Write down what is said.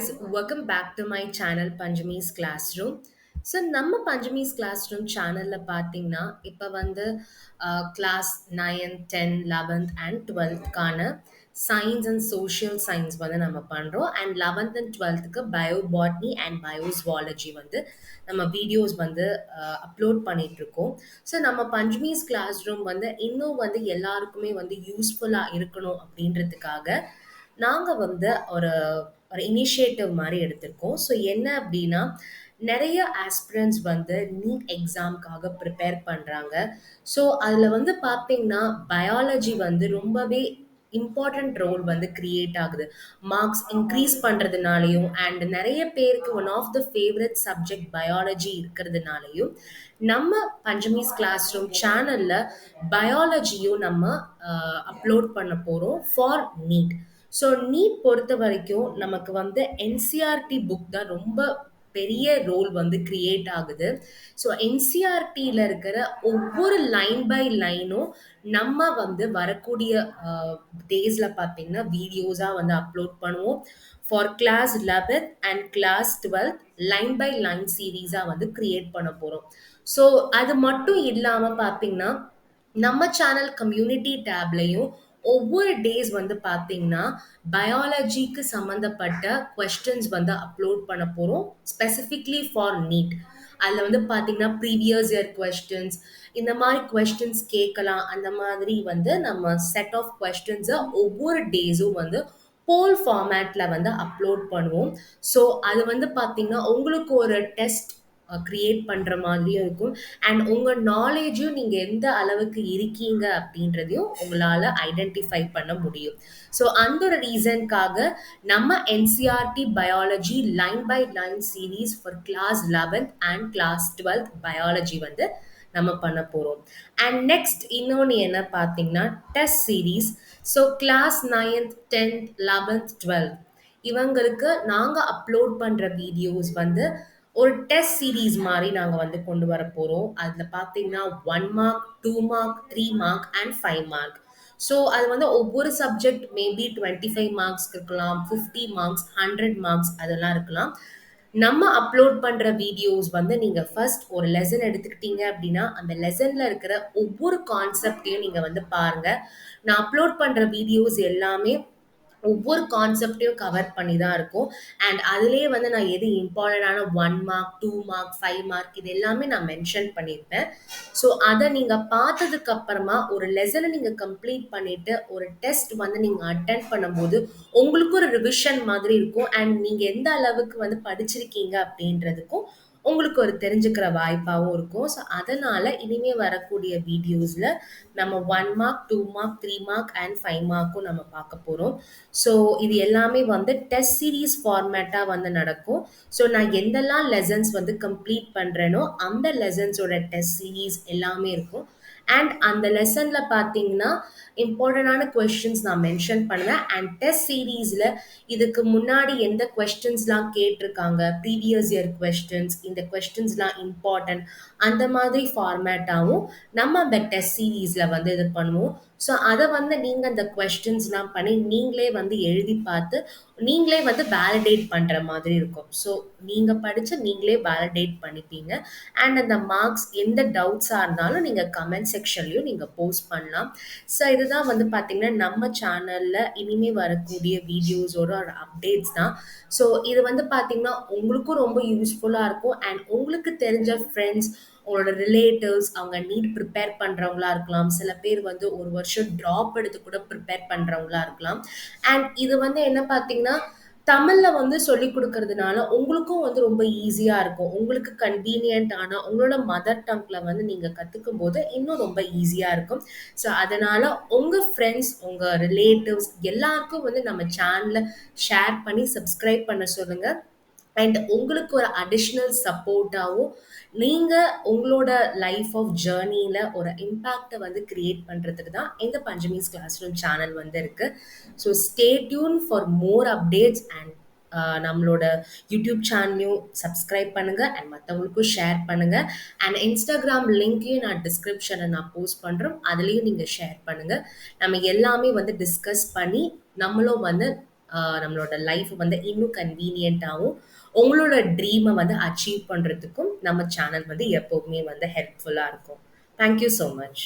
guys, welcome back to my channel Panjami's Classroom. So நம்ம Panjami's class சேனலில் பார்த்தீங்கன்னா இப்போ வந்து class 9th 10th 11th and 12th science and social science வந்து நம்ம பண்ணுறோம் and 11th and 12th bio botany and பயோஸ்வாலஜி வந்து நம்ம வீடியோஸ் வந்து அப்லோட் பண்ணிகிட்ருக்கோம். ஸோ நம்ம பஞ்சமிஸ் கிளாஸ் ரூம் வந்து இன்னும் வந்து எல்லாருக்குமே வந்து யூஸ்ஃபுல்லாக இருக்கணும் அப்படின்றதுக்காக நாங்கள் வந்து ஒரு ஒரு இனிஷியேட்டிவ் மாதிரி எடுத்திருக்கோம். ஸோ என்ன அப்படின்னா நிறைய ஆஸ்பிரன்ஸ் வந்து நீட் எக்ஸாம்க்காக ப்ரிப்பேர் பண்ணுறாங்க. ஸோ அதில் வந்து பார்த்தீங்கன்னா பயாலஜி வந்து ரொம்பவே இம்பார்ட்டன்ட் ரோல் வந்து கிரியேட் ஆகுது. மார்க்ஸ் இன்க்ரீஸ் பண்ணுறதுனாலையும் அண்ட் நிறைய பேருக்கு one of the favourite subject biology இருக்கிறதுனாலையும் நம்ம பஞ்சமிஸ் கிளாஸ் ரூம் சேனலில் பயாலஜியும் நம்ம அப்லோட் பண்ண போகிறோம் ஃபார் நீட். ஸோ நீட் பொறுத்த வரைக்கும் நமக்கு வந்து என்சிஆர்டி புக் தான் ரொம்ப பெரிய ரோல் வந்து கிரியேட் ஆகுது. ஸோ என்சிஆர்டியில் இருக்கிற ஒவ்வொரு லைன் பை லைனும் நம்ம வந்து வரக்கூடிய டேஸில் பார்த்தீங்கன்னா வீடியோஸாக வந்து அப்லோட் பண்ணுவோம். For class 11th and class 12th line by line சீரீஸாக வந்து கிரியேட் பண்ண போகிறோம். ஸோ அது மட்டும் இல்லாமல் பார்த்தீங்கன்னா நம்ம சேனல் கம்யூனிட்டி டேப்லையும் ஒவ்வொரு டேஸ் வந்து பார்த்தீங்கன்னா பயாலஜிக்கு சம்மந்தப்பட்ட கொஸ்டின்ஸ் வந்து அப்லோட் பண்ண போகிறோம் ஸ்பெசிஃபிக்லி ஃபார் நீட். அதில் வந்து பார்த்தீங்கன்னா ப்ரீவியஸ் இயர் கொஸ்டின்ஸ் இந்த மாதிரி கொஸ்டின்ஸ் கேட்கலாம். அந்த மாதிரி வந்து நம்ம செட் ஆஃப் கொஸ்டின்ஸை ஒவ்வொரு டேஸும் வந்து போல் ஃபார்மேட்டில் வந்து அப்லோட் பண்ணுவோம். ஸோ அது வந்து பார்த்தீங்கன்னா உங்களுக்கு ஒரு டெஸ்ட் கிரியேட் பண்ணுற மாதிரியும் இருக்கும் அண்ட் உங்கள் நாலேஜும் நீங்கள் எந்த அளவுக்கு இருக்கீங்க அப்படின்றதையும் உங்களால் ஐடென்டிஃபை பண்ண முடியும். ஸோ அந்த ஒரு ரீசனுக்காக நம்ம NCERT biology line by line series for class 11th and class 12th biology வந்து நம்ம பண்ண போகிறோம். அண்ட் நெக்ஸ்ட் இன்னொன்று என்ன பார்த்தீங்கன்னா test series. So class 9th 10th 11th 12th இவங்களுக்கு நாங்கள் அப்லோட் பண்ணுற வீடியோஸ் வந்து ஒரு டெஸ்ட் சீரீஸ் மாதிரி நாங்கள் வந்து கொண்டு வர போகிறோம். அதில் பார்த்தீங்கன்னா 1 mark 2 mark 3 mark and 5 mark. So அது வந்து ஒவ்வொரு சப்ஜெக்ட் மேபி 25 மார்க்ஸ் இருக்கலாம், 50 மார்க்ஸ் 100 மார்க்ஸ் அதெல்லாம் இருக்கலாம். நம்ம அப்லோட் பண்ணுற வீடியோஸ் வந்து நீங்கள் ஃபர்ஸ்ட் ஒரு லெசன் எடுத்துக்கிட்டீங்க அப்படின்னா அந்த லெசனில் இருக்கிற ஒவ்வொரு கான்செப்டையும் நீங்கள் வந்து பாருங்கள். நான் அப்லோட் பண்ணுற வீடியோஸ் எல்லாமே ஒவ்வொரு கான்செப்டையும் கவர் பண்ணி தான் இருக்கும் அண்ட் அதுலேயே வந்து நான் எது இம்பார்ட்டண்டான 1 மார்க் 2 மார்க் 5 மார்க் இது எல்லாமே நான் மென்ஷன் பண்ணியிருப்பேன். ஸோ அதை நீங்கள் பார்த்ததுக்கு அப்புறமா ஒரு லெசனை நீங்கள் கம்ப்ளீட் பண்ணிட்டு ஒரு டெஸ்ட் வந்து நீங்கள் அட்டென்ட் பண்ணும்போது உங்களுக்கு ஒரு ரிவிஷன் மாதிரி இருக்கும் அண்ட் நீங்கள் எந்த அளவுக்கு வந்து படிச்சிருக்கீங்க அப்படின்றதுக்கும் உங்களுக்கு ஒரு தெரிஞ்சுக்கிற வாய்ப்பாகவும் இருக்கும். ஸோ அதனால் இனிமேல் வரக்கூடிய வீடியோஸில் நம்ம 1 மார்க் 2 மார்க் 3 மார்க் அண்ட் 5 மார்க்கும் நம்ம பார்க்க போகிறோம். ஸோ இது எல்லாமே வந்து டெஸ்ட் சீரீஸ் ஃபார்மேட்டாக வந்து நடக்கும். ஸோ நான் எந்தெல்லாம் லெசன்ஸ் வந்து கம்ப்ளீட் பண்ணுறேனோ அந்த லெசன்ஸோட டெஸ்ட் சீரீஸ் எல்லாமே இருக்கும் அண்ட் அந்த லெசனில் பார்த்தீங்கன்னா இம்பார்ட்டண்டான கொஸ்டின்ஸ் நான் மென்ஷன் பண்ணுவேன் அண்ட் டெஸ்ட் சீரீஸில் இதுக்கு முன்னாடி எந்த கொஸ்டின்ஸ்லாம் கேட்டிருக்காங்க, ப்ரீவியஸ் இயர் கொஸ்டின்ஸ், இந்த கொஸ்டின்ஸ்லாம் இம்பார்ட்டன்ட் அந்த மாதிரி ஃபார்மேட்டாகவும் நம்ம அந்த டெஸ்ட் சீரீஸில் வந்து இது பண்ணுவோம். ஸோ அதை வந்து நீங்கள் அந்த கொஸ்டின்ஸ்லாம் பண்ணி நீங்களே வந்து எழுதி பார்த்து நீங்களே வந்து வேலிடேட் பண்ணுற மாதிரி இருக்கும். ஸோ நீங்கள் படித்து நீங்களே வேலிடேட் பண்ணிப்பீங்க அண்ட் அந்த மார்க்ஸ் எந்த டவுட்ஸாக இருந்தாலும் நீங்கள் கமெண்ட் செக்ஷன்லையும் நீங்கள் போஸ்ட் பண்ணலாம். ஸோ இதுதான் வந்து பார்த்திங்கன்னா நம்ம சேனலில் இனிமேல் வரக்கூடிய வீடியோஸோட ஒரு அப்டேட்ஸ் தான். ஸோ இது வந்து பார்த்திங்கன்னா உங்களுக்கும் ரொம்ப யூஸ்ஃபுல்லாக இருக்கும் அண்ட் உங்களுக்கு தெரிஞ்ச ஃப்ரெண்ட்ஸ் உங்களோட ரிலேட்டிவ்ஸ் அவங்க நீட் ப்ரிப்பேர் பண்ணுறவங்களா இருக்கலாம், சில பேர் வந்து ஒரு வருஷம் ட்ராப் எடுத்து கூட ப்ரிப்பேர் பண்ணுறவங்களா இருக்கலாம். அண்ட் இது வந்து என்ன பார்த்தீங்கன்னா தமிழில் வந்து சொல்லி கொடுக்கறதுனால உங்களுக்கும் வந்து ரொம்ப ஈஸியாக இருக்கும். உங்களுக்கு கன்வீனியன்ட்டான உங்களோட மதர் டங்கில் வந்து நீங்கள் கற்றுக்கும் போது இன்னும் ரொம்ப ஈஸியாக இருக்கும். ஸோ அதனால் உங்கள் ஃப்ரெண்ட்ஸ் உங்கள் ரிலேட்டிவ்ஸ் எல்லாருக்கும் வந்து நம்ம சேனலை ஷேர் பண்ணி சப்ஸ்கிரைப் பண்ண சொல்லுங்கள் அண்ட் உங்களுக்கு ஒரு அடிஷ்னல் சப்போர்ட்டாகவும் நீங்கள் உங்களோட லைஃப் ஆஃப் ஜேர்னியில் ஒரு இம்பேக்டை வந்து கிரியேட் பண்ணுறதுக்கு தான் இந்த பஞ்சமிஸ் கிளாஸ் ரூம் சேனல் வந்து இருக்குது. So stay tune for more updates and நம்மளோட யூடியூப் சேனலையும் சப்ஸ்கிரைப் பண்ணுங்கள் அண்ட் மற்றவங்களுக்கும் ஷேர் பண்ணுங்கள் அண்ட் இன்ஸ்டாகிராம் லிங்க்கையும் நான் டிஸ்கிரிப்ஷனில் நான் போஸ்ட் பண்ணுறோம், அதுலேயும் நீங்கள் ஷேர் பண்ணுங்கள். நம்ம எல்லாமே வந்து டிஸ்கஸ் பண்ணி நம்மளும் வந்து நம்மளோட லைஃப் வந்து இன்னும் கன்வீனியன்ட்டாவும், உங்களோட ட்ரீம வந்து அச்சீவ் பண்றதுக்கும் நம்ம சேனல் வந்து எப்பவுமே வந்து ஹெல்ப்ஃபுல்லா இருக்கும். Thank you so much.